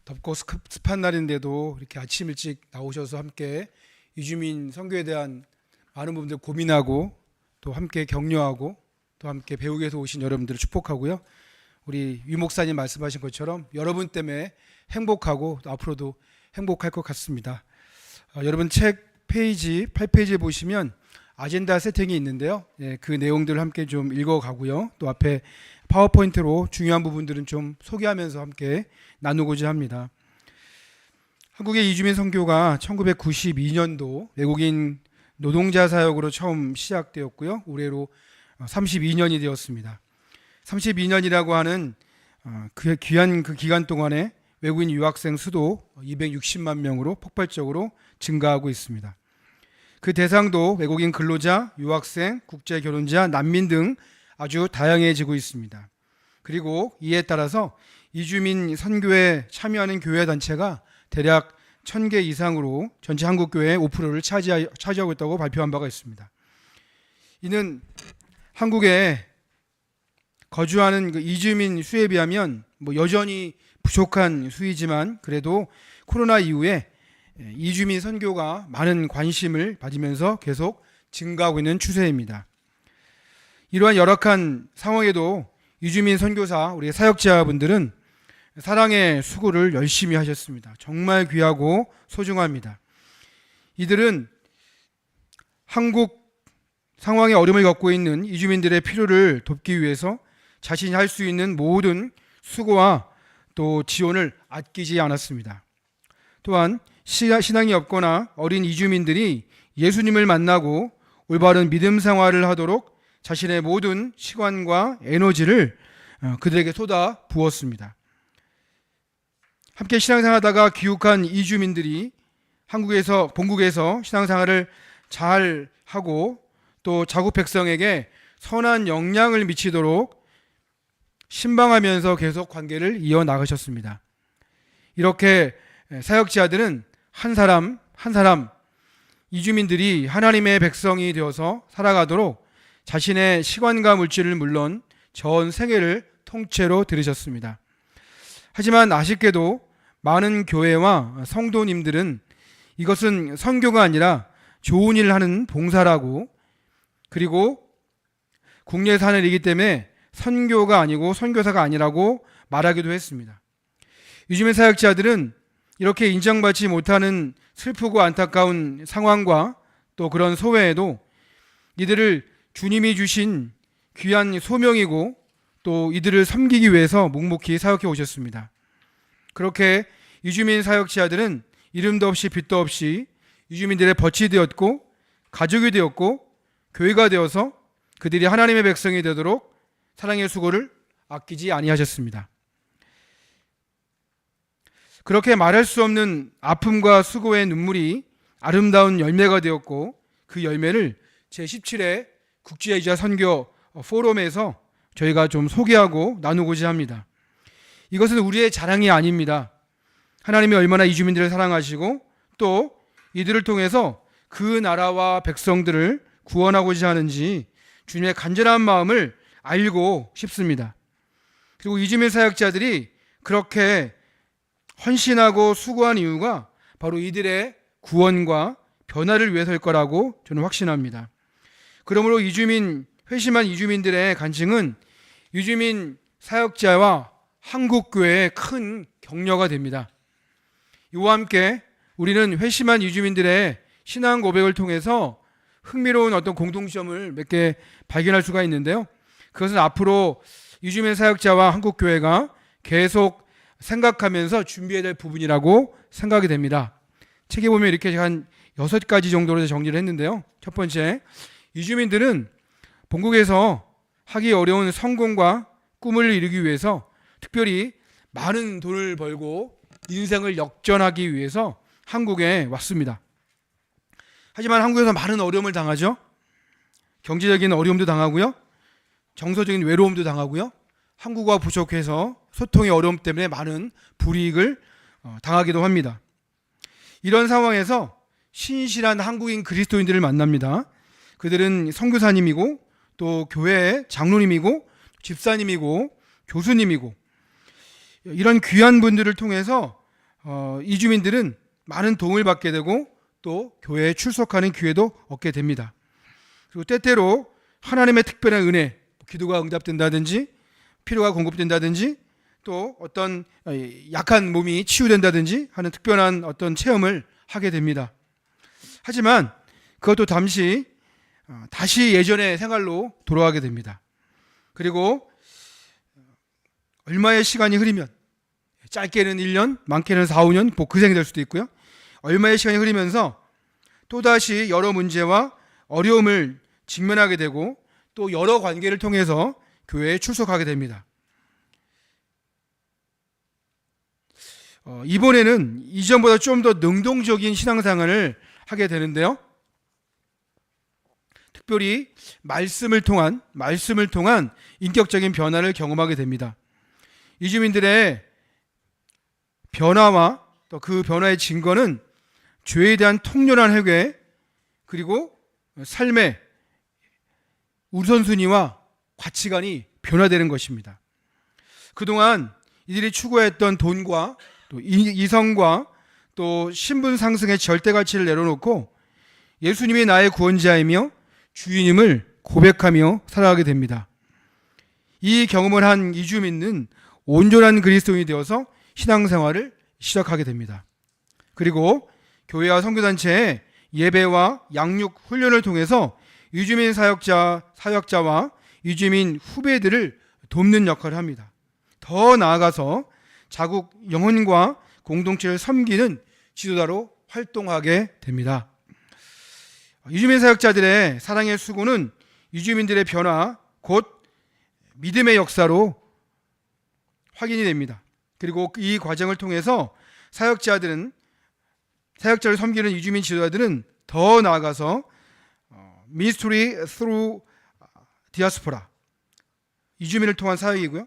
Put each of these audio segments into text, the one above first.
덥고 습한 날인데도 이렇게 아침 일찍 나오셔서 함께 이주민 선교에 대한 많은 부분들 고민하고 또 함께 격려하고 또 함께 배우기 위해서 오신 여러분들을 축복하고요. 우리 위 목사님 말씀하신 것처럼 여러분 때문에 행복하고 또 앞으로도 행복할 것 같습니다. 여러분 책 페이지 8페이지에 보시면 아젠다 세팅이 있는데요. 그 내용들을 함께 좀 읽어가고요. 또 앞에 파워포인트로 중요한 부분들은 좀 소개하면서 함께 나누고자 합니다. 한국의 이주민 선교가 1992년도 외국인 노동자 사역으로 처음 시작되었고요. 올해로 32년이 되었습니다. 32년이라고 하는 그 귀한 그 기간 동안에 외국인 유학생 수도 260만 명으로 폭발적으로 증가하고 있습니다. 그 대상도 외국인 근로자, 유학생, 국제결혼자, 난민 등 아주 다양해지고 있습니다. 그리고 이에 따라서 이주민 선교에 참여하는 교회 단체가 대략 1000개 이상으로 전체 한국교회의 5%를 차지하고 있다고 발표한 바가 있습니다. 이는 한국에 거주하는 그 이주민 수에 비하면 여전히 부족한 수이지만 그래도 코로나 이후에 이주민 선교가 많은 관심을 받으면서 계속 증가하고 있는 추세입니다. 이러한 열악한 상황에도 이주민 선교사 우리 사역자분들은 사랑의 수고를 열심히 하셨습니다. 정말 귀하고 소중합니다. 이들은 한국 상황에 어려움을 겪고 있는 이주민들의 필요를 돕기 위해서 자신이 할 수 있는 모든 수고와 또 지원을 아끼지 않았습니다. 또한 신앙이 없거나 어린 이주민들이 예수님을 만나고 올바른 믿음 생활을 하도록 자신의 모든 시간과 에너지를 그들에게 쏟아 부었습니다. 함께 신앙생활하다가 귀국한 이주민들이 본국에서 신앙생활을 잘 하고 또 자국 백성에게 선한 영향을 미치도록 신방하면서 계속 관계를 이어나가셨습니다. 이렇게 사역자들은 한 사람 한 사람 이주민들이 하나님의 백성이 되어서 살아가도록 자신의 시간과 물질을 물론 전 세계를 통째로 들으셨습니다. 하지만 아쉽게도 많은 교회와 성도님들은 이것은 선교가 아니라 좋은 일을 하는 봉사라고, 그리고 국내에서 하는 일이기 때문에 선교가 아니고 선교사가 아니라고 말하기도 했습니다. 이주민 사역자들은 이렇게 인정받지 못하는 슬프고 안타까운 상황과 또 그런 소외에도 이들을 주님이 주신 귀한 소명이고 또 이들을 섬기기 위해서 묵묵히 사역해 오셨습니다. 그렇게 이주민 사역자들은 이름도 없이 빛도 없이 이주민들의 벗이 되었고 가족이 되었고 교회가 되어서 그들이 하나님의 백성이 되도록 사랑의 수고를 아끼지 아니하셨습니다. 그렇게 말할 수 없는 아픔과 수고의 눈물이 아름다운 열매가 되었고 그 열매를 제17회 국제이주자 선교 포럼에서 저희가 좀 소개하고 나누고자 합니다. 이것은 우리의 자랑이 아닙니다. 하나님이 얼마나 이주민들을 사랑하시고 또 이들을 통해서 그 나라와 백성들을 구원하고자 하는지 주님의 간절한 마음을 알고 싶습니다. 그리고 이주민 사역자들이 그렇게 헌신하고 수고한 이유가 바로 이들의 구원과 변화를 위해서일 거라고 저는 확신합니다. 그러므로 회심한 이주민들의 간증은 이주민 사역자와 한국교회의 큰 격려가 됩니다. 이와 함께 우리는 회심한 이주민들의 신앙 고백을 통해서 흥미로운 어떤 공통점을 몇 개 발견할 수가 있는데요. 그것은 앞으로 이주민 사역자와 한국교회가 계속 생각하면서 준비해야 될 부분이라고 생각이 됩니다. 책에 보면 이렇게 한 6가지 정도로 정리를 했는데요. 첫 번째, 이주민들은 본국에서 하기 어려운 성공과 꿈을 이루기 위해서 특별히 많은 돈을 벌고 인생을 역전하기 위해서 한국에 왔습니다. 하지만 한국에서 많은 어려움을 당하죠. 경제적인 어려움도 당하고요. 정서적인 외로움도 당하고요. 한국어가 부족해서 소통의 어려움 때문에 많은 불이익을 당하기도 합니다. 이런 상황에서 신실한 한국인 그리스도인들을 만납니다. 그들은 선교사님이고 또 교회의 장로님이고 집사님이고 교수님이고 이런 귀한 분들을 통해서 이주민들은 많은 도움을 받게 되고 또 교회에 출석하는 기회도 얻게 됩니다. 그리고 때때로 하나님의 특별한 은혜, 기도가 응답된다든지 필요가 공급된다든지 또 어떤 약한 몸이 치유된다든지 하는 특별한 어떤 체험을 하게 됩니다. 하지만 그것도 다시 예전의 생활로 돌아가게 됩니다. 그리고 얼마의 시간이 흐르면 짧게는 1년, 많게는 4, 5년 복그생이 될 수도 있고요. 얼마의 시간이 흐르면서 또다시 여러 문제와 어려움을 직면하게 되고 또 여러 관계를 통해서 교회에 출석하게 됩니다. 이번에는 이전보다 좀 더 능동적인 신앙생활을 하게 되는데요. 특별히 말씀을 통한 인격적인 변화를 경험하게 됩니다. 이주민들의 변화와 또 그 변화의 증거는 죄에 대한 통렬한 회개 그리고 삶의 우선순위와 가치관이 변화되는 것입니다. 그동안 이들이 추구했던 돈과 또 이성과 또 신분 상승의 절대 가치를 내려놓고 예수님이 나의 구원자이며 주인임을 고백하며 살아가게 됩니다. 이 경험을 한 이주민은 온전한 그리스도인이 되어서 신앙생활을 시작하게 됩니다. 그리고 교회와 선교단체의 예배와 양육 훈련을 통해서 이주민 사역자와 이주민 후배들을 돕는 역할을 합니다. 더 나아가서 자국 영혼과 공동체를 섬기는 지도자로 활동하게 됩니다. 이주민 사역자들의 사랑의 수고는 이주민들의 변화, 곧 믿음의 역사로 확인이 됩니다. 그리고 이 과정을 통해서 사역자를 섬기는 이주민 지도자들은 더 나아가서 Ministry through Diaspora, 이주민을 통한 사역이고요.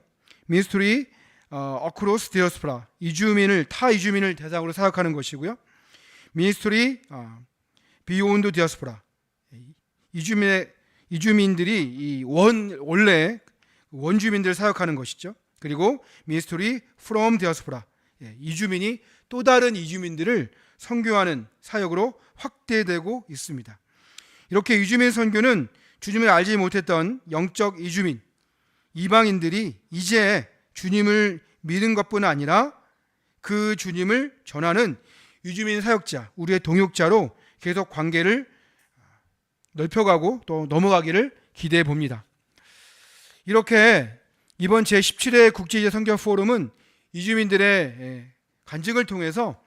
Ministry across Diaspora, 타 이주민을 대상으로 사역하는 것이고요. Ministry Beyond Diaspora, 이주민들이 원래 원주민들을 사역하는 것이죠. 그리고 Ministry from Diaspora, 이주민이 또 다른 이주민들을 선교하는 사역으로 확대되고 있습니다. 이렇게 이주민 선교는 주님을 알지 못했던 영적 이주민, 이방인들이 이제 주님을 믿은 것뿐 아니라 그 주님을 전하는 이주민 사역자, 우리의 동역자로 계속 관계를 넓혀가고 또 넘어가기를 기대해 봅니다. 이렇게 이번 제17회 국제이제 선교 포럼은 이주민들의 간증을 통해서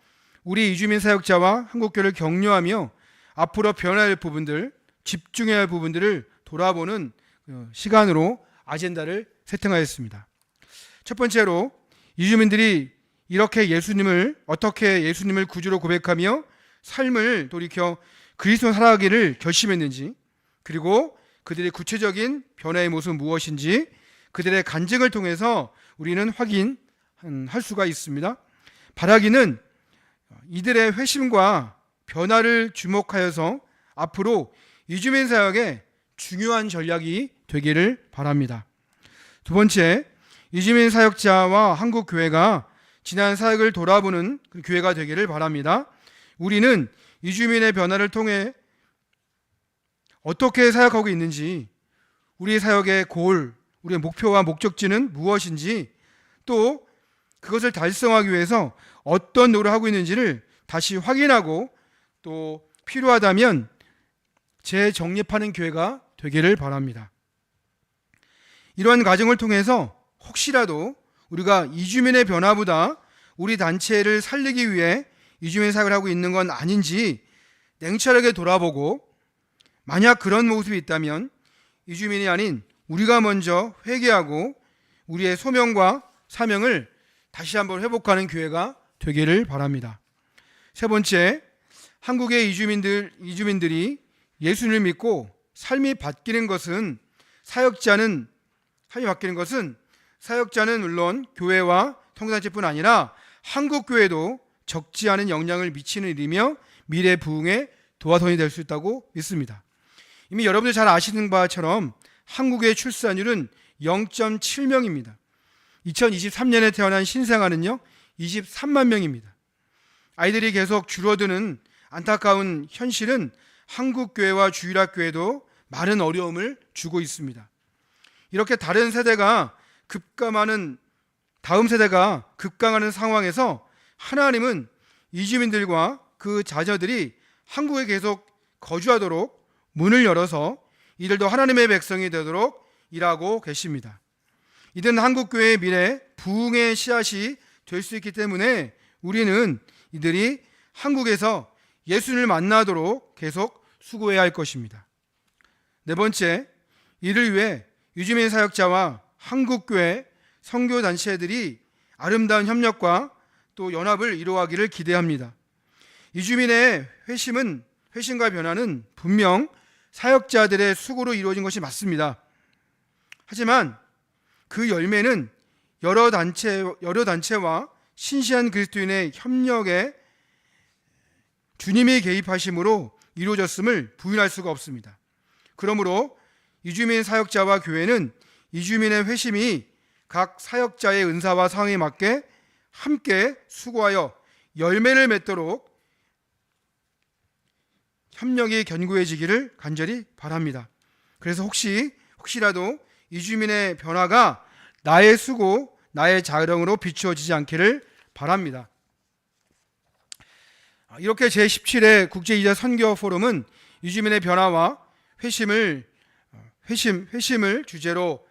우리 이주민 사역자와 한국교회를 격려하며 앞으로 변화해야 할 부분들, 집중해야 할 부분들을 돌아보는 시간으로 아젠다를 세팅하였습니다. 첫 번째로 이주민들이 어떻게 예수님을 구주로 고백하며 삶을 돌이켜 그리스도 살아가기를 결심했는지, 그리고 그들의 구체적인 변화의 모습은 무엇인지 그들의 간증을 통해서 우리는 확인할 수가 있습니다. 바라기는 이들의 회심과 변화를 주목하여서 앞으로 이주민 사역의 중요한 전략이 되기를 바랍니다. 두 번째, 이주민 사역자와 한국 교회가 지난 사역을 돌아보는 교회가 되기를 바랍니다. 우리는 이주민의 변화를 통해 어떻게 사역하고 있는지, 우리의 사역의 우리의 목표와 목적지는 무엇인지, 또 그것을 달성하기 위해서 어떤 노력을 하고 있는지를 다시 확인하고 또 필요하다면 재정립하는 교회가 되기를 바랍니다. 이러한 과정을 통해서 혹시라도 우리가 이주민의 변화보다 우리 단체를 살리기 위해 이주민 사역을 하고 있는 건 아닌지 냉철하게 돌아보고, 만약 그런 모습이 있다면 이주민이 아닌 우리가 먼저 회개하고 우리의 소명과 사명을 다시 한번 회복하는 교회가 되기를 바랍니다. 세 번째, 한국의 이주민들이 예수님을 믿고 삶이 바뀌는 것은 사역자는 물론 교회와 성단체뿐 아니라 한국 교회도 적지 않은 영향을 미치는 일이며 미래 부흥의 도화선이 될 수 있다고 믿습니다. 이미 여러분들 잘 아시는 바처럼 한국의 출산율은 0.7명입니다. 2023년에 태어난 신생아는요 23만 명입니다. 아이들이 계속 줄어드는 안타까운 현실은 한국교회와 주일학교에도 많은 어려움을 주고 있습니다. 이렇게 다음 세대가 급강하는 상황에서 하나님은 이주민들과 그 자녀들이 한국에 계속 거주하도록 문을 열어서 이들도 하나님의 백성이 되도록 일하고 계십니다. 이들은 한국교회의 미래 부흥의 씨앗이 될 수 있기 때문에 우리는 이들이 한국에서 예수를 만나도록 계속 수고해야 할 것입니다. 네 번째, 이를 위해 유주민 사역자와 한국교회 선교단체들이 아름다운 협력과 또 연합을 이루어가기를 기대합니다. 이주민의 회심과 변화는 분명 사역자들의 수고로 이루어진 것이 맞습니다. 하지만 그 열매는 여러 단체와 신시한 그리스도인의 협력에 주님이 개입하심으로 이루어졌음을 부인할 수가 없습니다. 그러므로 이주민 사역자와 교회는 이주민의 회심이 각 사역자의 은사와 상황에 맞게 함께 수고하여 열매를 맺도록 협력이 견고해지기를 간절히 바랍니다. 그래서 혹시라도 이주민의 변화가 나의 수고, 나의 자랑으로 비추어지지 않기를 바랍니다. 이렇게 제17회 국제이자 선교 포럼은 이주민의 변화와 회심을 주제로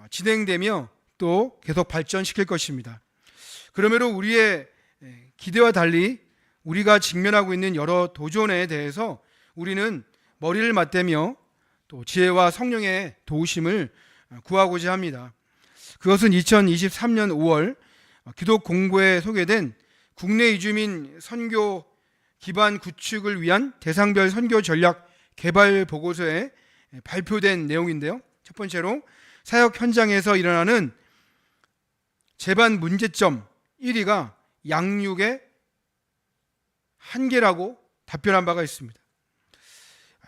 진행되며 또 계속 발전시킬 것입니다. 그러므로 우리의 기대와 달리 우리가 직면하고 있는 여러 도전에 대해서 우리는 머리를 맞대며 또 지혜와 성령의 도우심을 구하고자 합니다. 그것은 2023년 5월 기독 공고에 소개된 국내 이주민 선교 기반 구축을 위한 대상별 선교 전략 개발 보고서에 발표된 내용인데요. 첫 번째로 사역 현장에서 일어나는 재반 문제점 1위가 양육의 한계라고 답변한 바가 있습니다.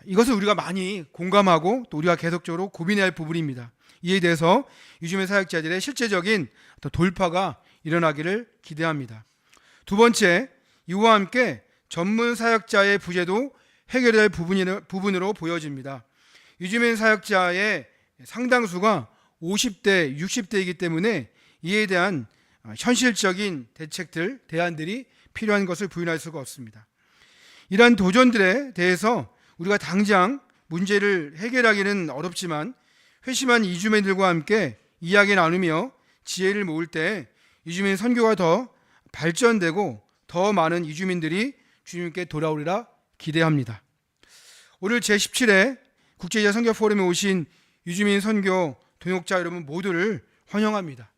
이것을 우리가 많이 공감하고 또 우리가 계속적으로 고민해야 할 부분입니다. 이에 대해서 이주민 사역자들의 실제적인 돌파가 일어나기를 기대합니다. 두 번째, 이와 함께 전문 사역자의 부재도 해결해야 할 부분으로 보여집니다. 이주민 사역자의 상당수가 50대, 60대이기 때문에 이에 대한 현실적인 대안들이 필요한 것을 부인할 수가 없습니다. 이러한 도전들에 대해서 우리가 당장 문제를 해결하기는 어렵지만 회심한 이주민들과 함께 이야기 나누며 지혜를 모을 때 이주민 선교가 더 발전되고 더 많은 이주민들이 주님께 돌아오리라 기대합니다. 오늘 제17회 국제이자 선교 포럼에 오신 이주민 선교 동역자 여러분 모두를 환영합니다.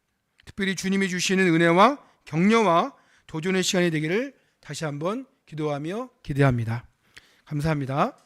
특별히 주님이 주시는 은혜와 격려와 도전의 시간이 되기를 다시 한번 기도하며 기대합니다. 감사합니다.